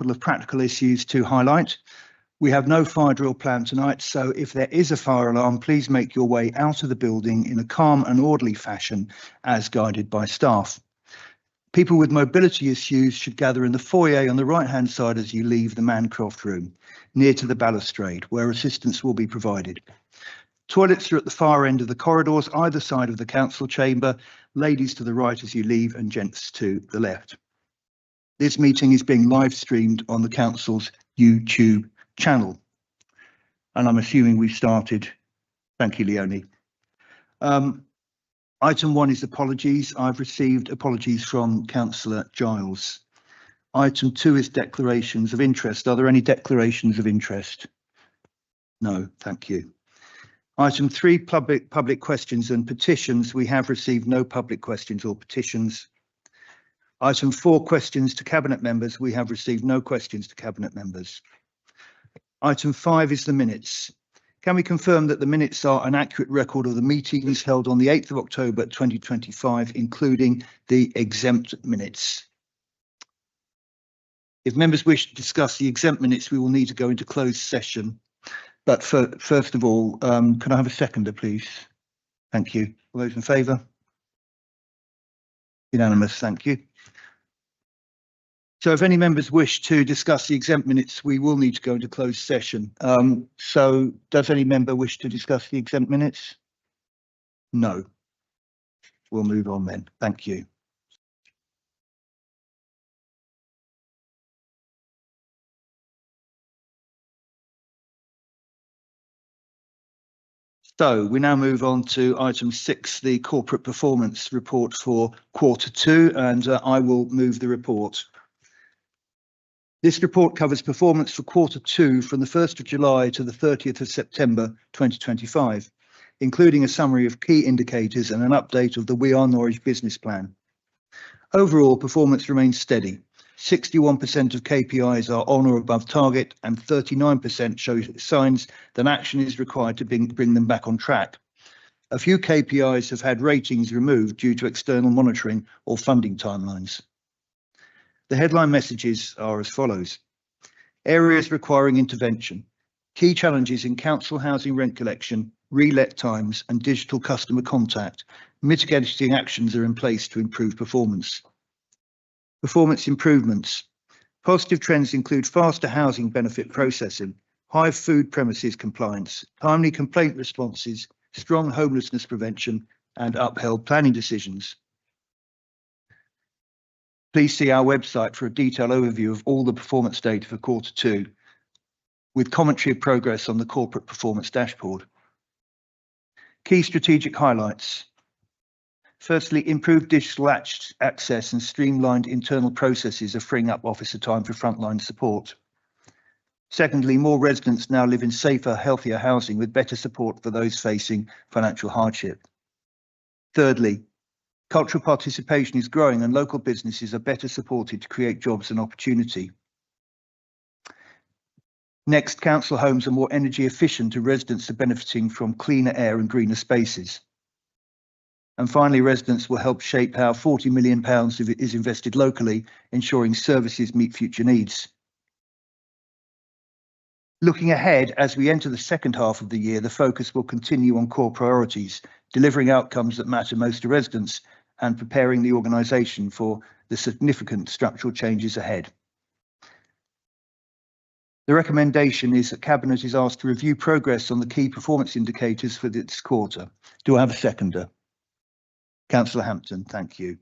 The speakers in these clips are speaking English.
couple of practical issues to highlight. We have no fire drill planned tonight, so if there is a fire alarm, please make your way out of the building in a calm and orderly fashion as guided by staff. People with mobility issues should gather in the foyer on the right-hand side as you leave the Mancroft room, near to the balustrade, where assistance will be provided. Toilets are at the far end of the corridors, either side of the council chamber, ladies to the right as you leave and gents to the left. This meeting is being live streamed on the council's YouTube channel. And I'm assuming we've started. Thank you, Leonie. Item 1 is apologies. I've received apologies from Councillor Giles. Item 2 is declarations of interest. Are there any declarations of interest? No, thank you. Item 3, public questions and petitions. We have received no public questions or petitions. Item 4, questions to Cabinet members. We have received no questions to Cabinet members. Item 5 is the minutes. Can we confirm that the minutes are an accurate record of the meetings held on the 8th of October 2025, including the exempt minutes? If members wish to discuss the exempt minutes, we will need to go into closed session. But first of all, can I have a seconder, please? Thank you. All those in favour? Unanimous, thank you. So if any members wish to discuss the exempt minutes, we will need to go into closed session. So does any member wish to discuss the exempt minutes? No. We'll move on then. Thank you. So we now move on to item 6, the corporate performance report for Q2, and I will move the report. This report covers performance for Q2 from the 1st of July to the 30th of September 2025, including a summary of key indicators and an update of the We Are Norwich business plan. Overall, performance remains steady. 61% of KPIs are on or above target, and 39% show signs that action is required to bring them back on track. A few KPIs have had ratings removed due to external monitoring or funding timelines. The headline messages are as follows. Areas requiring intervention. Key challenges in council housing rent collection, relet times and digital customer contact. Mitigating actions are in place to improve performance. Performance improvements. Positive trends include faster housing benefit processing, high food premises compliance, timely complaint responses, strong homelessness prevention and upheld planning decisions. Please see our website for a detailed overview of all the performance data for Q2, with commentary of progress on the corporate performance dashboard. Key strategic highlights. Firstly, improved digital access and streamlined internal processes are freeing up officer time for frontline support. Secondly, more residents now live in safer, healthier housing with better support for those facing financial hardship. Thirdly, cultural participation is growing and local businesses are better supported to create jobs and opportunity. Next, council homes are more energy efficient and residents are benefiting from cleaner air and greener spaces. And finally, residents will help shape how £40 million is invested locally, ensuring services meet future needs. Looking ahead, as we enter the second half of the year, the focus will continue on core priorities, delivering outcomes that matter most to residents and preparing the organisation for the significant structural changes ahead. The recommendation is that Cabinet is asked to review progress on the key performance indicators for this quarter. Do I have a seconder? Councillor Hampton, thank you.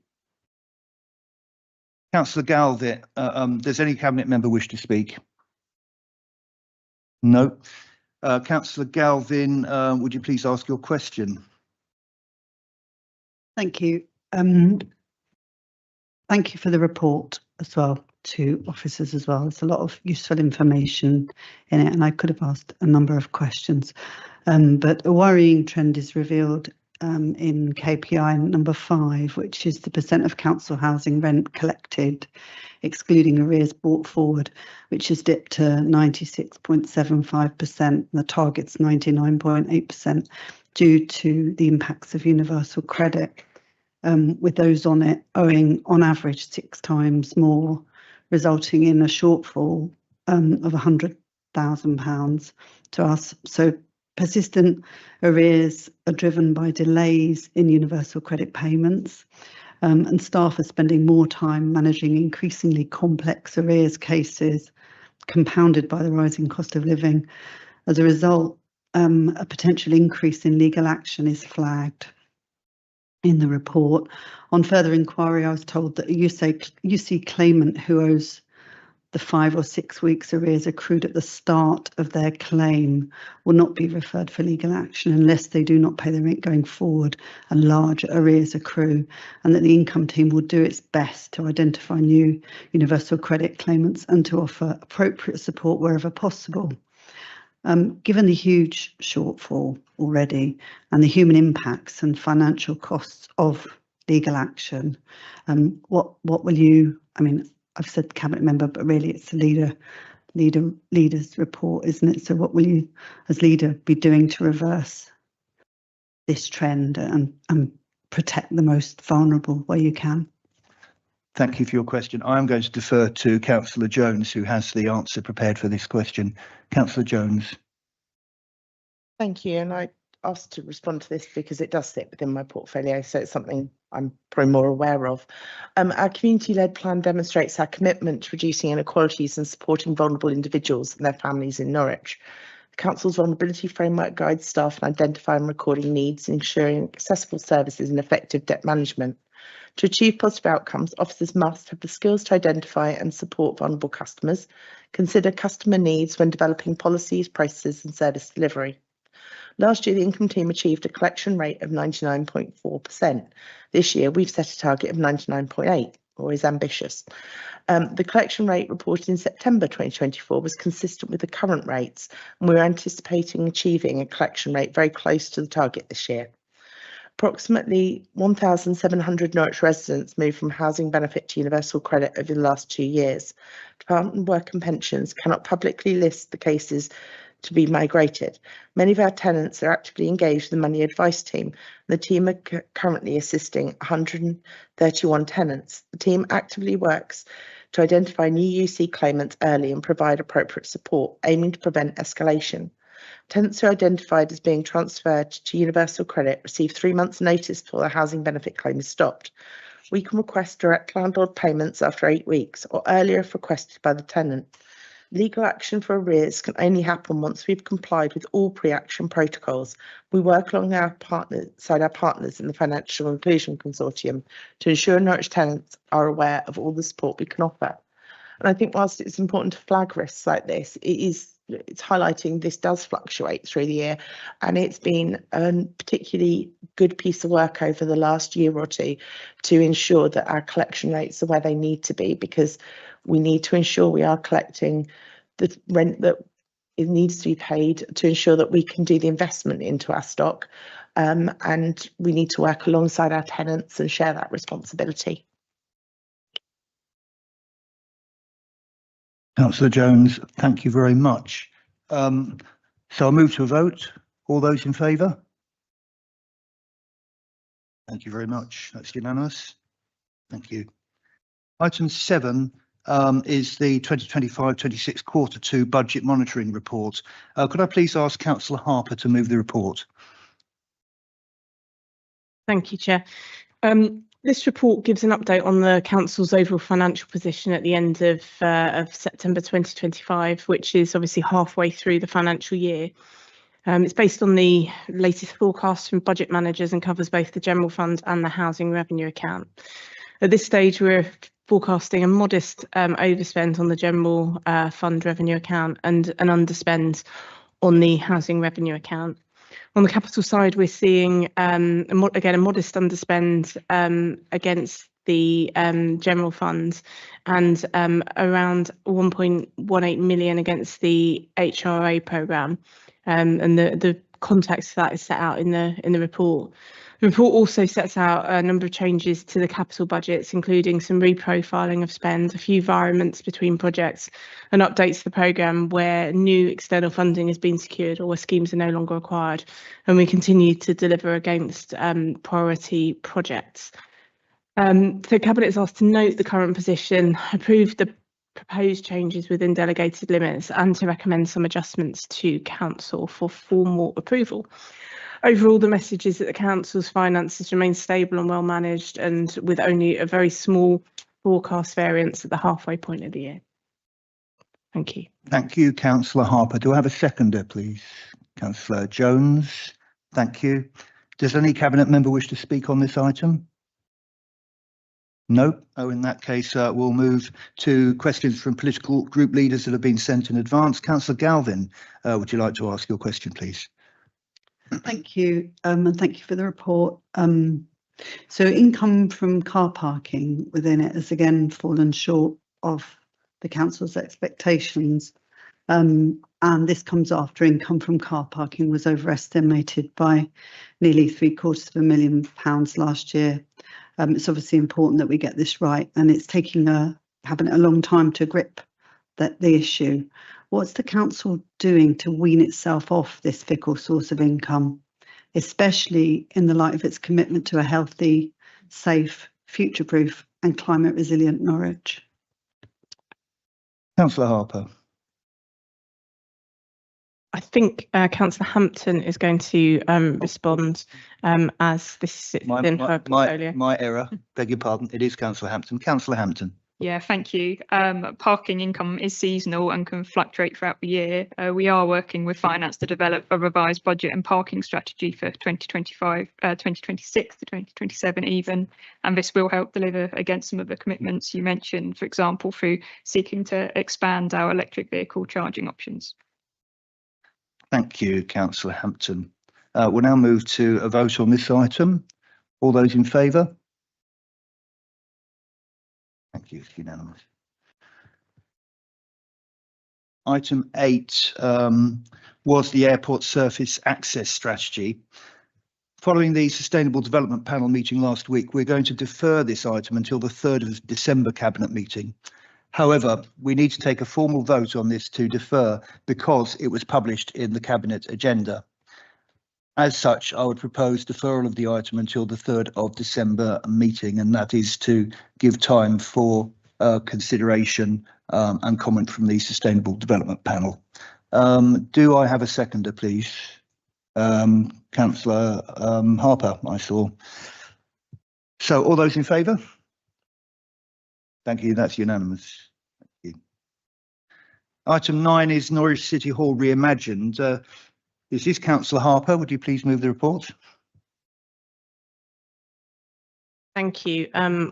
Councillor Galvin, does any Cabinet member wish to speak? No. Councillor Galvin, would you please ask your question? Thank you. Thank you for the report as well to officers as well. There's a lot of useful information in it and I could have asked a number of questions, but a worrying trend is revealed in KPI number 5, which is the percent of council housing rent collected, excluding arrears brought forward, which has dipped to 96.75%. The target's 99.8% due to the impacts of universal credit, with those on it owing on average 6 times more resulting in a shortfall of £100,000 to us. So persistent arrears are driven by delays in universal credit payments, and staff are spending more time managing increasingly complex arrears cases, compounded by the rising cost of living. As a result, a potential increase in legal action is flagged in the report. On further inquiry, I was told that a UC claimant who owes the 5 or 6 weeks arrears accrued at the start of their claim will not be referred for legal action unless they do not pay the rent going forward and large arrears accrue, and that the income team will do its best to identify new universal credit claimants and to offer appropriate support wherever possible. Given the huge shortfall already and the human impacts and financial costs of legal action, what will you, I mean, I've said cabinet member, but really it's the leader's report, isn't it? So what will you as leader be doing to reverse this trend and protect the most vulnerable where you can? Thank you for your question. I'm going to defer to Councillor Jones, who has the answer prepared for this question. Councillor Jones. Thank you. And I asked to respond to this because it does sit within my portfolio, so it's something I'm probably more aware of. Our community-led plan demonstrates our commitment to reducing inequalities and supporting vulnerable individuals and their families in Norwich. The Council's vulnerability framework guides staff in identifying and recording needs, ensuring accessible services and effective debt management. To achieve positive outcomes, officers must have the skills to identify and support vulnerable customers, consider customer needs when developing policies, processes and service delivery. Last year, the income team achieved a collection rate of 99.4%. This year, we've set a target of 99.8%, always ambitious. The collection rate reported in September 2024 was consistent with the current rates, and we're anticipating achieving a collection rate very close to the target this year. Approximately 1,700 Norwich residents moved from housing benefit to universal credit over the last 2 years. Department of Work and Pensions cannot publicly list the cases to be migrated. Many of our tenants are actively engaged with the money advice team. The team are currently assisting 131 tenants. The team actively works to identify new UC claimants early and provide appropriate support, aiming to prevent escalation. Tenants who are identified as being transferred to universal credit receive 3 months' notice before their housing benefit claim is stopped. We can request direct landlord payments after 8 weeks or earlier if requested by the tenant. Legal action for arrears can only happen once we've complied with all pre-action protocols. We work alongside our partners in the Financial Inclusion Consortium to ensure Norwich tenants are aware of all the support we can offer. And I think whilst it's important to flag risks like this, it's highlighting this does fluctuate through the year, and it's been a particularly good piece of work over the last year or two to ensure that our collection rates are where they need to be, because we need to ensure we are collecting the rent that it needs to be paid to ensure that we can do the investment into our stock, and we need to work alongside our tenants and share that responsibility. Councillor Jones, thank you very much. So I'll move to a vote. All those in favour? Thank you very much. That's unanimous. Thank you. Item 7 is the 2025-26 Q2 Budget Monitoring Report. Could I please ask Councillor Harper to move the report? Thank you, Chair. This report gives an update on the Council's overall financial position at the end of September 2025, which is obviously halfway through the financial year. It's based on the latest forecasts from budget managers and covers both the general fund and the housing revenue account. At this stage, we're forecasting a modest overspend on the general fund revenue account and an underspend on the housing revenue account. On the capital side, we're seeing again a modest underspend against the general funds and around 1.18 million against the HRA programme, and the context for that is set out in the report. The report also sets out a number of changes to the capital budgets, including some reprofiling of spend, a few variants between projects, and updates to the programme where new external funding has been secured or where schemes are no longer required, and we continue to deliver against priority projects. The Cabinet is asked to note the current position, approve the propose changes within delegated limits and to recommend some adjustments to council for formal approval. Overall, the message is that the council's finances remain stable and well managed, and with only a very small forecast variance at the halfway point of the year. Thank you. Thank you, Councillor Harper. Do I have a seconder, please? Councillor Jones. Thank you. Does any Cabinet member wish to speak on this item? No. Oh, in that case, we'll move to questions from political group leaders that have been sent in advance. Councillor Galvin, would you like to ask your question, please? Thank you, and thank you for the report. So income from car parking within it has again fallen short of the council's expectations, and this comes after income from car parking was overestimated by nearly £750,000 last year. It's obviously important that we get this right, and it's taking Cabinet a long time to grip the issue. What's the council doing to wean itself off this fickle source of income, especially in the light of its commitment to a healthy, safe, future-proof and climate resilient Norwich? Councillor Harper. I think Councillor Hampton is going to respond as this sits within her portfolio. My error, beg your pardon, it is Councillor Hampton. Councillor Hampton. Yeah, thank you. Parking income is seasonal and can fluctuate throughout the year. We are working with finance to develop a revised budget and parking strategy for 2025, 2026 to 2027 even, and this will help deliver against some of the commitments you mentioned, for example, through seeking to expand our electric vehicle charging options. Thank you, Councillor Hampton. We'll now move to a vote on this item. All those in favour? Thank you, it's unanimous. Item 8 was the airport surface access strategy. Following the Sustainable Development Panel meeting last week, we're going to defer this item until the 3rd of December Cabinet meeting. However, we need to take a formal vote on this to defer because it was published in the Cabinet agenda. As such, I would propose deferral of the item until the 3rd of December meeting, and that is to give time for consideration and comment from the Sustainable Development Panel. Do I have a seconder, please? Councillor Harper, I saw. So all those in favour? Thank you, that's unanimous. Thank you. Item 9 is Norwich City Hall reimagined. This is Councillor Harper. Would you please move the report? Thank you. I'm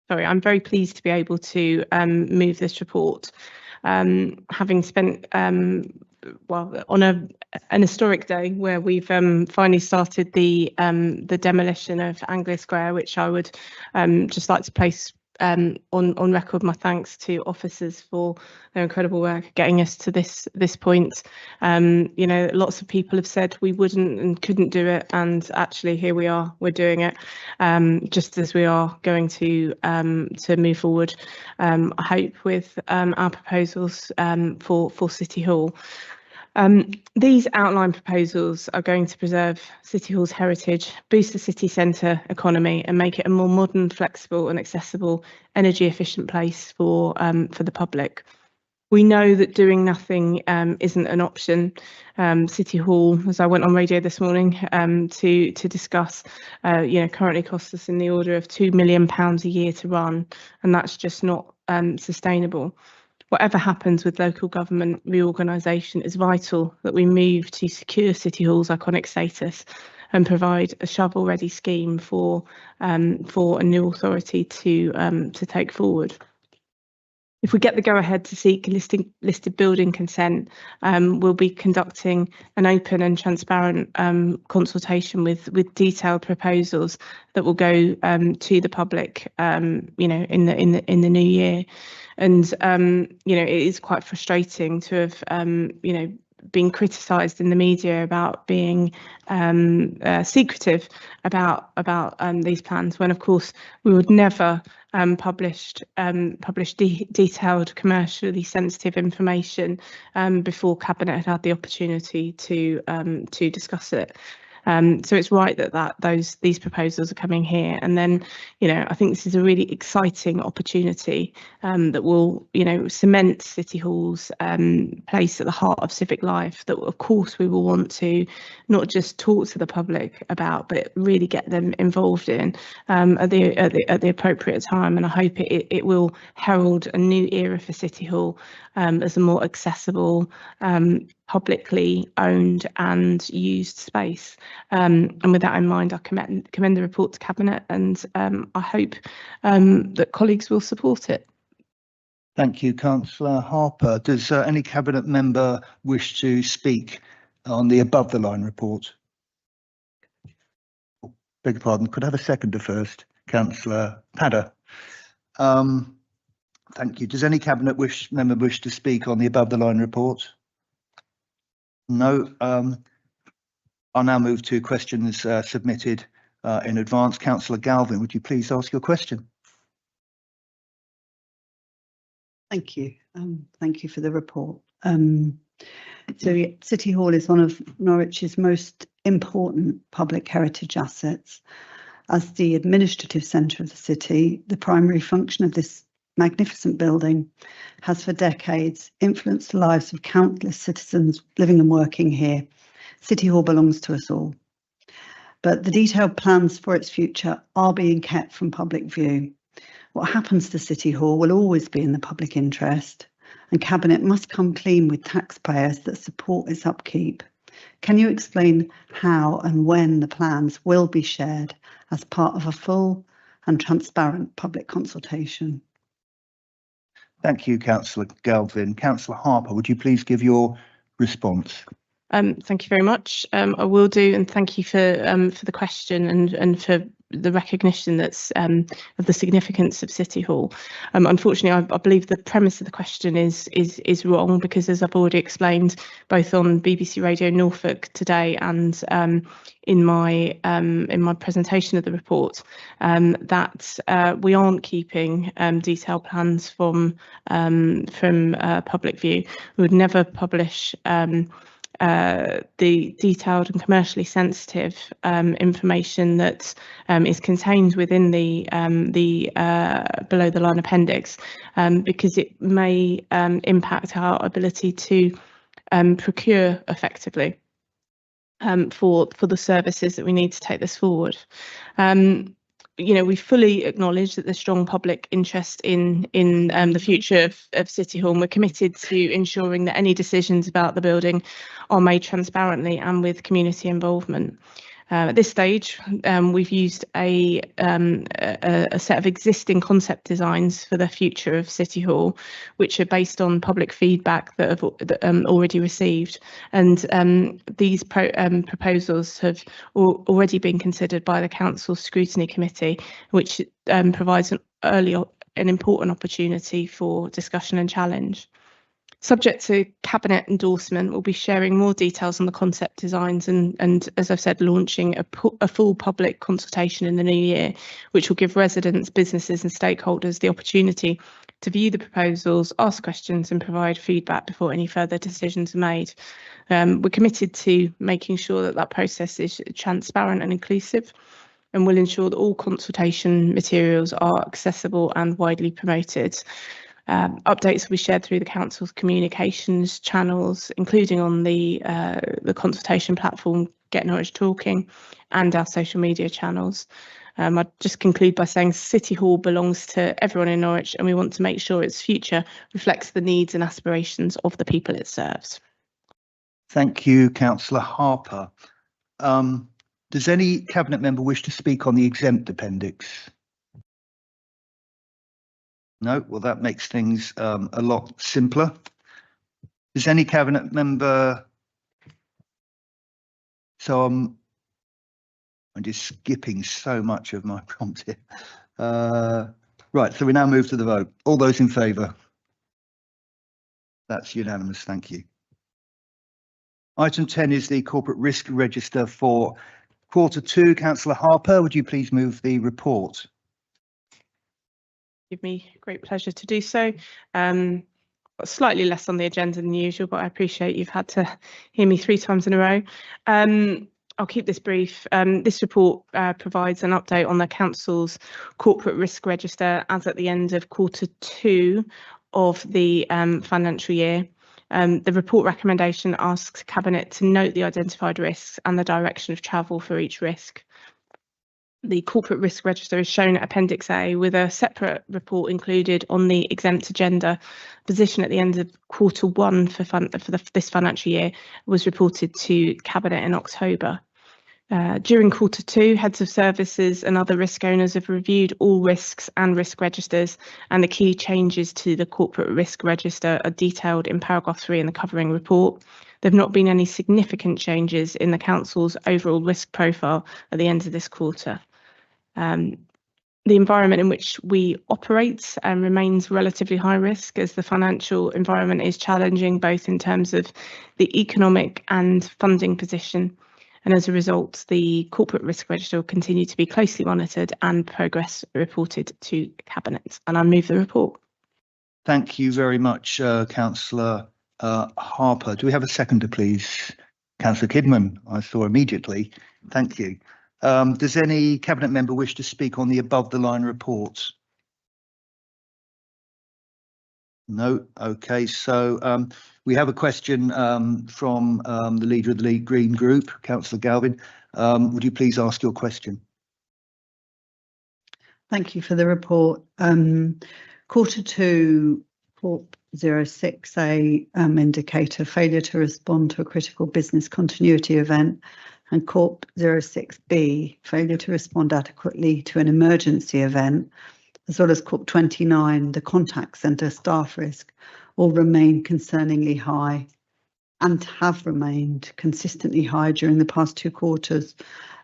very pleased to be able to move this report. Having spent on an historic day where we've finally started the demolition of Anglia Square, which I would just like to place on record my thanks to officers for their incredible work getting us to this point. You know, lots of people have said we wouldn't and couldn't do it, and actually here we are, we're doing it, just as we are going to move forward, I hope, with our proposals for City Hall. These outline proposals are going to preserve City Hall's heritage, boost the city centre economy and make it a more modern, flexible and accessible, energy efficient place for the public. We know that doing nothing isn't an option. City Hall, as I went on radio this morning to discuss, currently costs us in the order of £2 million a year to run, and that's just not sustainable. Whatever happens with local government reorganisation, it's vital that we move to secure City Hall's iconic status and provide a shovel-ready scheme for a new authority to take forward. If we get the go-ahead to seek listed building consent, we'll be conducting an open and transparent consultation with detailed proposals that will go to the public, in the new year. And it is quite frustrating to have been criticised in the media about being secretive about these plans, when of course we would never publish detailed commercially sensitive information before Cabinet had the opportunity to discuss it. So it's right that these proposals are coming here. And then, I think this is a really exciting opportunity that will, cement City Hall's place at the heart of civic life, that of course we will want to not just talk to the public about, but really get them involved in at the appropriate time. And I hope it will herald a new era for City Hall as a more accessible, publicly owned and used space. And with that in mind, I commend the report to Cabinet, and I hope that colleagues will support it. Thank you, Councillor Harper. Does any Cabinet member wish to speak on the above the line report? Beg your pardon, could I have a seconder first? Councillor Padder. Thank you. Does any Cabinet member wish to speak on the above the line report? No. I'll now move to questions submitted in advance. Councillor Galvin, would you please ask your question? Thank you. Thank you for the report. So City Hall is one of Norwich's most important public heritage assets. As the administrative centre of the city, the primary function of this magnificent building has for decades influenced the lives of countless citizens living and working here. City Hall belongs to us all. But the detailed plans for its future are being kept from public view. What happens to City Hall will always be in the public interest, and Cabinet must come clean with taxpayers that support its upkeep. Can you explain how and when the plans will be shared as part of a full and transparent public consultation? Thank you, Councillor Galvin. Councillor Harper, would you please give your response? Thank you very much. I will do, and thank you for the question and for the recognition that's of the significance of City Hall. Unfortunately, I believe the premise of the question is wrong, because as I've already explained, both on BBC Radio Norfolk today and in my presentation of the report, that we aren't keeping detailed plans from public view. We would never publish the detailed and commercially sensitive information that is contained within the below the line appendix, because it may impact our ability to procure effectively for the services that we need to take this forward. We fully acknowledge that there's strong public interest in the future of City Hall, and we're committed to ensuring that any decisions about the building are made transparently and with community involvement. At this stage, we've used a set of existing concept designs for the future of City Hall, which are based on public feedback that have already received. And these proposals have already been considered by the Council Scrutiny Committee, which provides an important opportunity for discussion and challenge. Subject to Cabinet endorsement, we'll be sharing more details on the concept designs and as I've said, launching a full public consultation in the new year, which will give residents, businesses and stakeholders the opportunity to view the proposals, ask questions and provide feedback before any further decisions are made. We're committed to making sure that process is transparent and inclusive, and will ensure that all consultation materials are accessible and widely promoted. Updates will be shared through the Council's communications channels, including on the consultation platform Get Norwich Talking and our social media channels. I'd just conclude by saying City Hall belongs to everyone in Norwich, and we want to make sure its future reflects the needs and aspirations of the people it serves. Thank you, Councillor Harper. Does any Cabinet member wish to speak on the exempt appendix? No, well, that makes things a lot simpler. Does any Cabinet member? So I'm just skipping so much of my prompt here. Right, so we now move to the vote. All those in favour? That's unanimous, thank you. Item 10 is the corporate risk register for Q2. Councillor Harper, would you please move the report? Give me great pleasure to do so. Slightly less on the agenda than usual, but I appreciate you've had to hear me 3 times in a row. I'll keep this brief. This report provides an update on the Council's corporate risk register as at the end of Q2 of the financial year. The report recommendation asks Cabinet to note the identified risks and the direction of travel for each risk. The corporate risk register is shown at Appendix A with a separate report included on the exempt agenda. Position at the end of Q1 for this financial year was reported to Cabinet in October. During Q2, heads of services and other risk owners have reviewed all risks and risk registers, and the key changes to the corporate risk register are detailed in paragraph 3 in the covering report. There have not been any significant changes in the Council's overall risk profile at the end of this quarter. The environment in which we operate remains relatively high risk, as the financial environment is challenging both in terms of the economic and funding position. And as a result, the corporate risk register will continue to be closely monitored and progress reported to Cabinet. And I move the report. Thank you very much, Councillor Harper. Do we have a seconder, please? Councillor Kidman, I saw immediately. Thank you. Does any Cabinet member wish to speak on the above the line report? No. Okay, so we have a question from the leader of the Green Group, Councillor Galvin. Would you please ask your question? Thank you for the report. Q2 Corp 06A indicator failure to respond to a critical business continuity event, and Corp 06B failure to respond adequately to an emergency event, as well as Corp 29, the contact centre staff risk, all remain concerningly high and have remained consistently high during the past 2 quarters.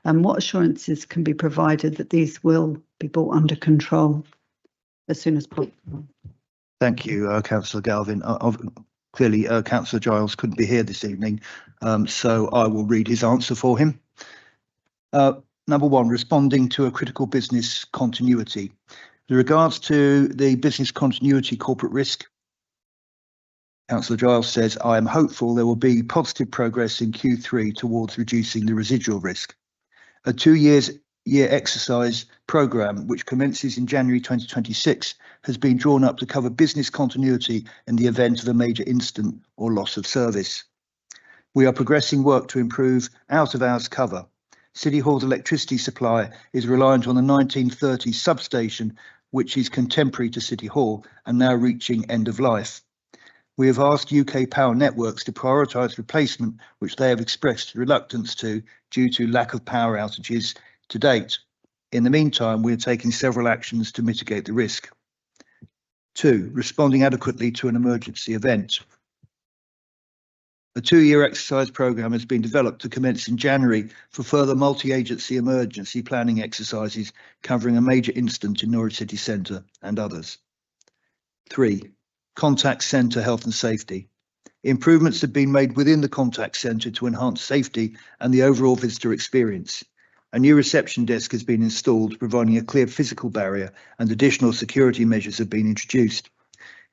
What assurances can be provided that these will be brought under control as soon as possible? Thank you, Councillor Galvin. Clearly, Councillor Giles couldn't be here this evening, so I will read his answer for him. Number 1, responding to a critical business continuity. With regards to the business continuity corporate risk, Councillor Giles says, I am hopeful there will be positive progress in Q3 towards reducing the residual risk. A 2-year exercise programme, which commences in January 2026, has been drawn up to cover business continuity in the event of a major incident or loss of service. We are progressing work to improve out-of-hours cover. City Hall's electricity supply is reliant on the 1930 substation, which is contemporary to City Hall and now reaching end of life. We have asked UK Power Networks to prioritise replacement, which they have expressed reluctance to due to lack of power outages to date. In the meantime, we are taking several actions to mitigate the risk. 2, responding adequately to an emergency event. A 2-year exercise programme has been developed to commence in January for further multi-agency emergency planning exercises covering a major incident in Norwich City Centre and others. 3, contact centre health and safety. Improvements have been made within the contact centre to enhance safety and the overall visitor experience. A new reception desk has been installed, providing a clear physical barrier, and additional security measures have been introduced,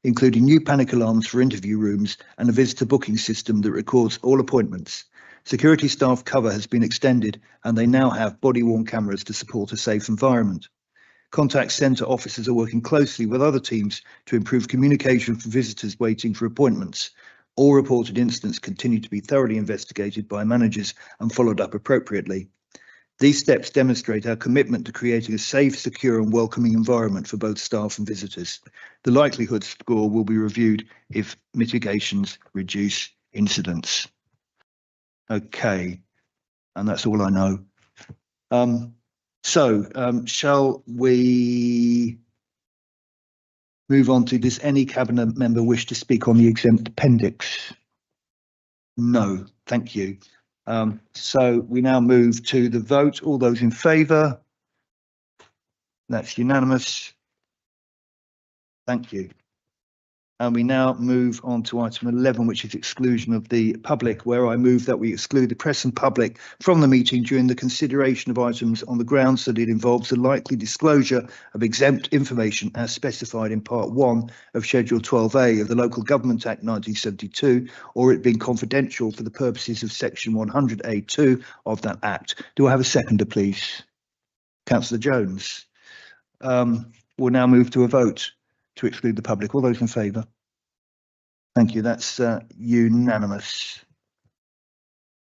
including new panic alarms for interview rooms and a visitor booking system that records all appointments. Security staff cover has been extended, and they now have body-worn cameras to support a safe environment. Contact centre officers are working closely with other teams to improve communication for visitors waiting for appointments. All reported incidents continue to be thoroughly investigated by managers and followed up appropriately. These steps demonstrate our commitment to creating a safe, secure and welcoming environment for both staff and visitors. The likelihood score will be reviewed if mitigations reduce incidents. Okay, and that's all I know. Shall we move on to, does any Cabinet member wish to speak on the exempt appendix? No, thank you. So we now move to the vote. All those in favour? That's unanimous. Thank you. And we now move on to item 11, which is exclusion of the public, where I move that we exclude the press and public from the meeting during the consideration of items on the grounds that it involves the likely disclosure of exempt information as specified in Part 1 of Schedule 12A of the Local Government Act 1972, or it being confidential for the purposes of Section 100A2 of that Act. Do I have a seconder, please? Councillor Jones. We'll now move to a vote to exclude the public. All those in favour? Thank you. That's unanimous.